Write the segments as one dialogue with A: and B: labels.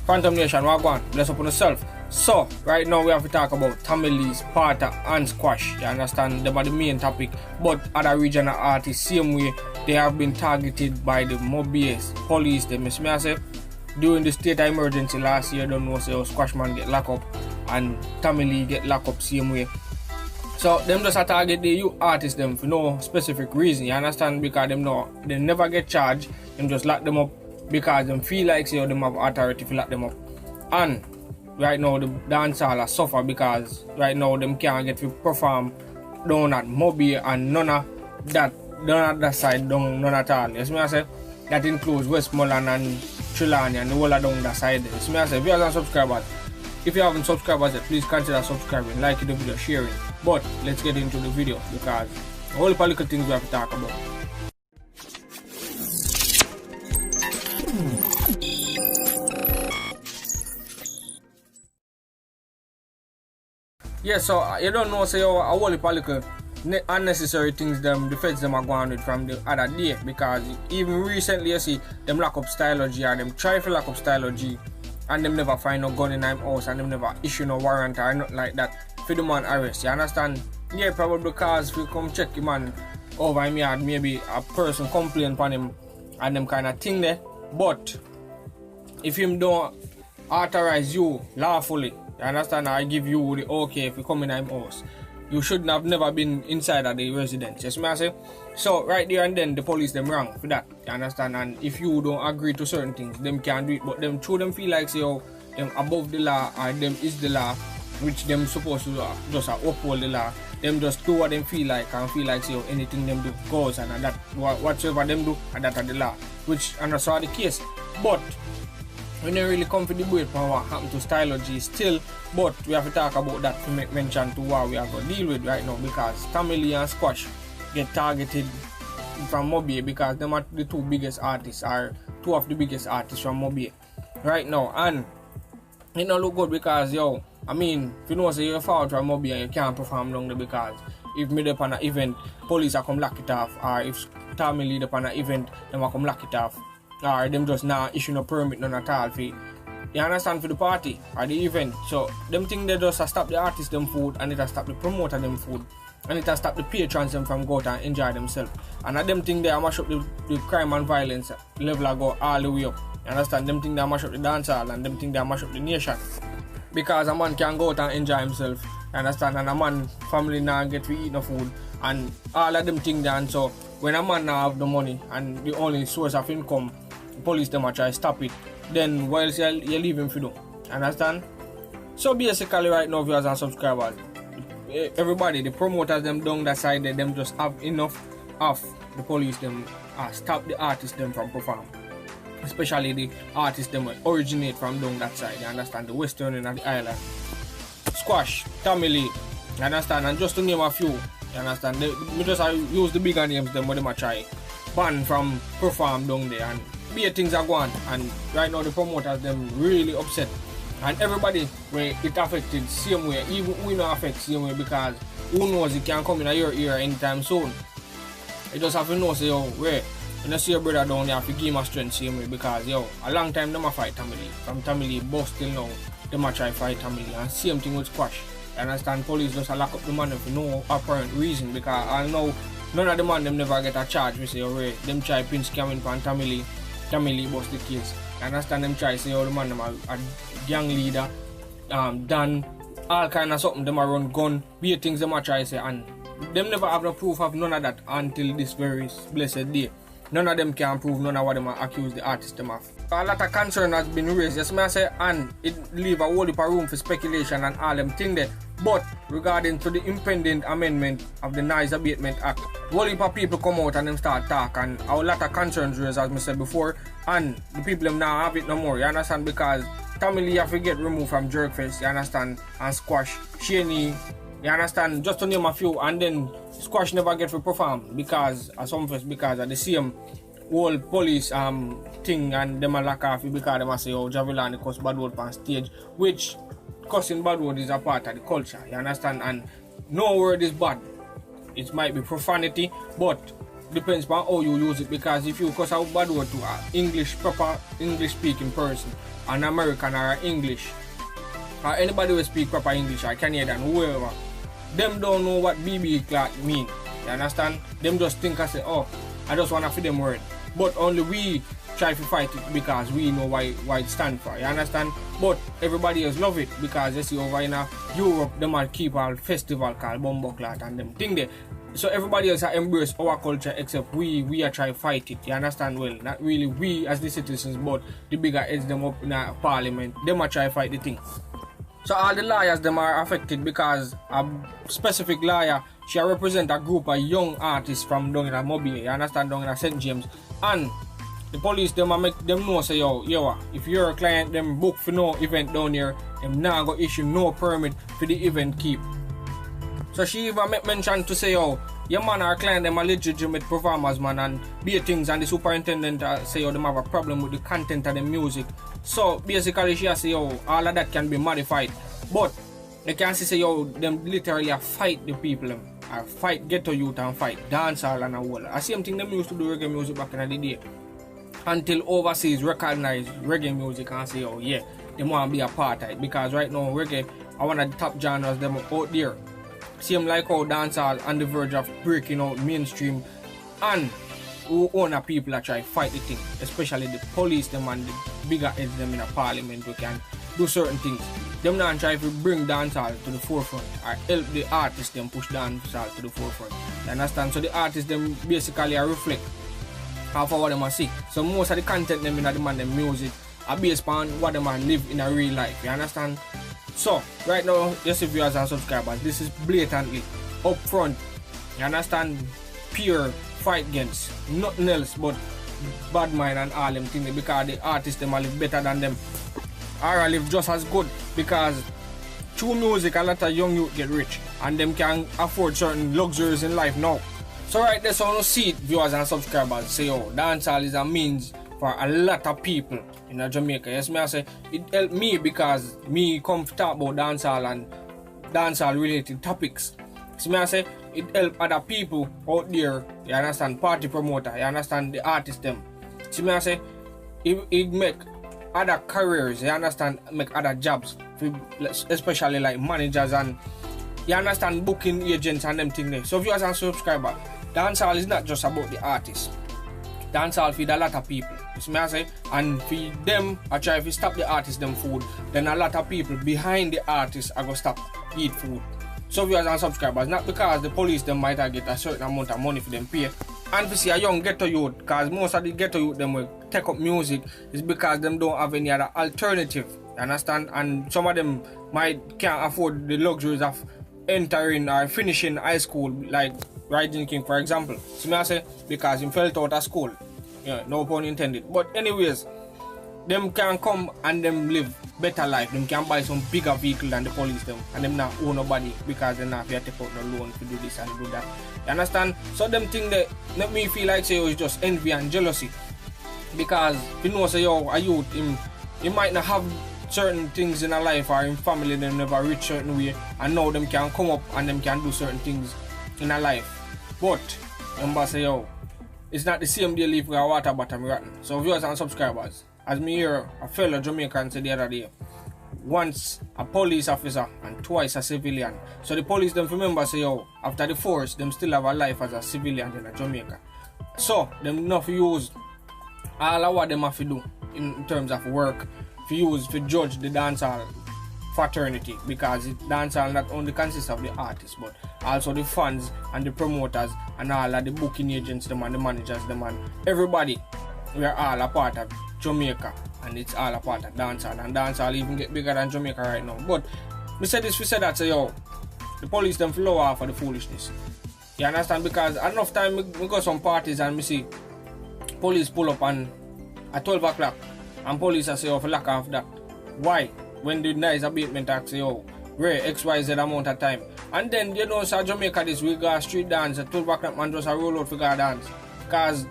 A: Phantom Nation, what go on? Bless up on yourself. So, right now we have to talk about Tamale, Sparta and Squash. You understand? Them are the main topic. But other regional artists, same way, they have been targeted by the Mobius police. They miss me I say, during the state of emergency last year, don't know, say, Squashman get locked up and Tamale get locked up same way. So, them just target the youth artists them for no specific reason. You understand? Because them know they never get charged. Them just lock them up because them feel like say them have authority to lock them up. And right now the dancehall suffer because right now them can't get to perform down at Moby and none of that side down none at all. You see me I say? That includes Westmoreland and Trelawney and the whole of down that side. You see me I say? If you haven't subscribed, if you haven't subscribed yet, please consider subscribing, liking the video, sharing. But let's get into the video because a whole lot of little things we have to talk about. Yeah, so you don't know, say, a whole heap of little unnecessary things the feds them are going with from the other day, because even recently you see them lock up Stylo G or them try to lock up Stylo G and them never find no gun in them house and them never issue no warrant or nothing like that for the man arrest. You understand? Yeah, probably because if you come check the man over him yard, maybe a person complain upon him and them kind of thing there. But if him don't authorize you lawfully, you understand? I give you the okay if you come in my house. You should have never been inside of the residence. Yes, I say? So right there and then the police them wrong for that. You understand? And if you don't agree to certain things, them can't do it. But them through them feel like say them above the law or them is the law, which them supposed to just uphold the law. Them just do what them feel like and feel like say anything them do goes and that whatsoever them do and that are the law. Which and that's the case. But we don't really come for the debate on what happened to Stylo G still, but we have to talk about that to make mention to what we are going to deal with right now, because Tamale and Squash get targeted from Mobier because them are the two biggest artists, or two of the biggest artists from Mobier right now. And it don't look good because, yo, I mean, if you know say you're far from Mobier and you can't perform down there, because if me up on an event, police are come lock it off, or if Tamale up on an event, them are come lock it off. Or them just not issue no permit none at all for, you understand, for the party or the event. So them think they just stop the artists them food, and it has stop the promoter them food, and it has stop the patrons them from go out and enjoy themselves. And them think they mash up the crime and violence level go all the way up. You understand? Them think they mash up the dancehall, and them think they mash up the nation. Because a man can go out and enjoy himself, you understand, and a man family now get to eat no food, and all of them think that. And so when a man now have the money and the only source of income, police them are try to stop it, then whilst you leave him for do. Understand? So basically right now, viewers and subscribers, everybody, the promoters them down that side, them just have enough of the police them stop the artists them from performing. Especially the artists them originate from down that side, you understand, the western end of the island. Squash, Tamale, you understand, and just to name a few, you understand, we just use the bigger names them what them try ban from perform down there, and things are going, and right now the promoters them really upset, and everybody where it affected same way, even we not affect same way, because who knows it can come in your ear anytime soon. You just have to know say, yo, where when you see your brother down there, have to give him a strength same way, because yo, a long time them a fight Tamale, from Tamale bust till now them a try fight Tamale, and same thing with Squash. You understand? Police just lock up the man for no apparent reason, because I know none of the man them never get a charge. We say, alright, them try pin scamming from Tamale bust the case. I understand them try say, oh, the man them a gang leader, done all kind of something, them a run gun, be things them a try say, and them never have no proof of none of that until this very blessed day. None of them can prove none of what them accuse the artist them of. A lot of concern has been raised, yes may I say, and it leave a whole heap of room for speculation and all them things there. But regarding to the impending amendment of the Noise Abatement Act, a whole heap of people come out and them start talk, and a lot of concerns raised, as I said before, and the people them now have it no more, you understand, because Tamale have to get removed from Jerkfest, you understand, and Squash, Shaney, you understand, just to name a few, and then Squash never get to perform because of some fest, because of the same whole police thing, and them a lock off because them a say, oh, Javelin cuss bad word on stage, which cussing bad word is a part of the culture, you understand, and no word is bad. It might be profanity, but depends on how you use it, because if you cuss a bad word to an proper English speaking person, an American or English, or anybody who speak proper English or Canadian, whoever, them don't know what BB cloth mean. You understand? Them just think I say, oh, I just wanna feed them word. But only we try to fight it because we know why it stand for. You understand? But everybody else love it because you see over in Europe, them might keep a festival called Bumbo Clot and them thing there. So everybody else embrace our culture except we are trying to fight it. You understand? Well, not really we as the citizens, but the bigger heads them up in a parliament, them are try to fight the thing. So all the lawyers them are affected because a specific lawyer, she represent a group of young artists from down in Mobile, you understand, down in St. James. And the police them make them know say yo, if you're a client them book for no event down here, them now go issue no permit for the event keep. So she even make mention to say yo, your man or client them are legitimate performers man and be things, and the superintendent say yo them have a problem with the content of the music. So basically she say yo, all of that can be modified. But you can see say yo, them literally fight the people them. Fight ghetto youth and fight dancehall and a whole. The same thing them used to do reggae music back in the day. Until overseas recognize reggae music and say, oh yeah, they want to be a part of it. Because right now reggae are one of the top genres them out there. Same like how dancehall on the verge of breaking out mainstream, and who own a people that try to fight the thing, especially the police them and the bigger heads them in a parliament who can do certain things. Them not try to bring dancehall to the forefront or help the artists them push dancehall to the forefront. You understand? So the artists them basically reflect half of what them see. So most of the content them in the man them music are based on what them live in a real life. You understand? So right now, just viewers and subscribers, this is blatantly upfront. You understand? Pure fight against nothing else but bad mind and all them things because the artists them live better than them. Or live just as good because through music a lot of young youth get rich and them can afford certain luxuries in life now. So right there, so you see it, viewers and subscribers, say yo, dancehall is a means for a lot of people in Jamaica. Yes, me I say it helped me because me come to talk about dancehall and dancehall related topics. So me I say it help other people out there, you understand, party promoter, you understand, the artists them. So me I say it make other careers, you understand, make other jobs, especially like managers and you understand, booking agents and them things there. So viewers and subscribers, dancehall is not just about the artists. Dancehall feed a lot of people. You see me I say? And for them, I try to stop the artists them food, then a lot of people behind the artists are going to stop eat food. So viewers and subscribers, not because the police them might get a certain amount of money for them pay. And we see a young ghetto youth, because most of the ghetto youth them will take up music is because them don't have any other alternative. You understand? And some of them can't afford the luxuries of entering or finishing high school, like Riding King for example. So me I say because he felt out of school. Yeah, no pun intended. But anyways, them can come and them live better life. Them can buy some bigger vehicle than the police them, and them not own nobody because they not have to take out no loan to do this and do that. You understand? So them think that make me feel like say it's just envy and jealousy. Because you know say yo, a youth he might not have certain things in a life or in family them never reach certain way, and now them can come up and them can do certain things in a life. But remember say yo, it's not the same day leave with a water bottom rotten. So viewers and subscribers, as me hear a fellow Jamaican said the other day, once a police officer and twice a civilian. So the police them remember say yo, after the force them still have a life as a civilian in Jamaica. So them not use all of what them have to do in terms of work to use to judge the dancehall fraternity, because dancehall not only consists of the artists but also the fans and the promoters and all of the booking agents them and the managers them and everybody. We are all a part of Jamaica and it's all a part of dancehall, and dancehall even get bigger than Jamaica right now. But we said this, we said that, say yo, the police them flow off for the foolishness. You understand? Because enough time we go some parties and we see police pull up and at 12 o'clock and police say oh, for lack of that. Why? When the nice abatement act say oh, Ray XYZ amount of time. And then you know so Jamaica this we go street dance at 12 o'clock man just a roll out for go dance. Because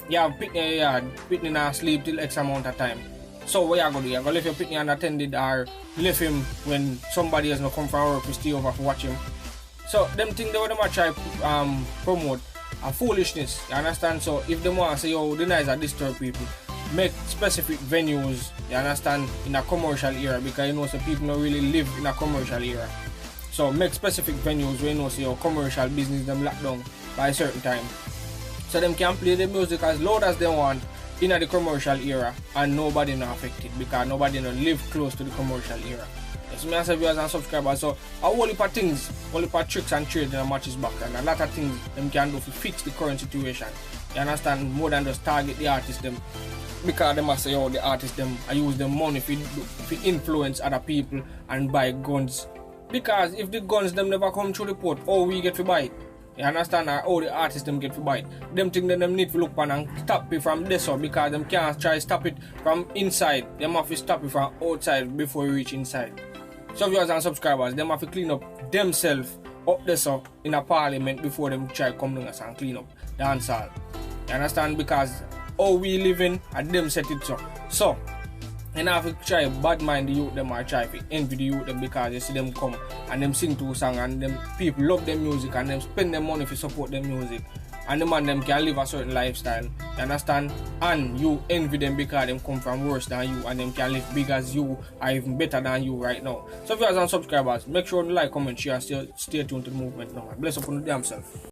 A: you have picnic yard, picnic and sleep till X amount of time. So what you gonna do? You gonna leave your picnic unattended or leave him when somebody has not come from work to stay over to watch him. So them things they want to try promote a foolishness, you understand? So if they want to say oh the nice are disturb people, make specific venues, you understand, in a commercial era, because you know some people don't really live in a commercial era. So make specific venues where you know your commercial business them locked down by a certain time. So them can play the music as loud as they want in the commercial era and nobody not affected because nobody not live close to the commercial era. Yes, me as a viewers and subscribers, so a whole heap of things, whole heap of tricks and trades in the matches back, and a lot of things them can do to fix the current situation. You understand, more than just target the artists them, because they must say, oh, the artists them, I use them money to influence other people and buy guns. Because if the guns them never come through the port, oh, we get to buy it. You understand how the artists them get to buy it. Them think that them need to look on and stop it from this up because them can't try to stop it from inside. Them have to stop it from outside before you reach inside. So viewers and subscribers, them have to clean up themselves up this up in a parliament before them try come down and clean up the dancehall. You understand? Because how we living and them set it up. So and I have to try bad mind the youth them or try to envy the youth them because you see them come and them sing to a song and them people love their music and them spend their money to support their music and the man them can live a certain lifestyle. You understand? And you envy them because them come from worse than you and them can live big as you or even better than you right now. So viewers and subscribers, make sure to like, comment, share and stay tuned to the movement. Bless up on the damn self.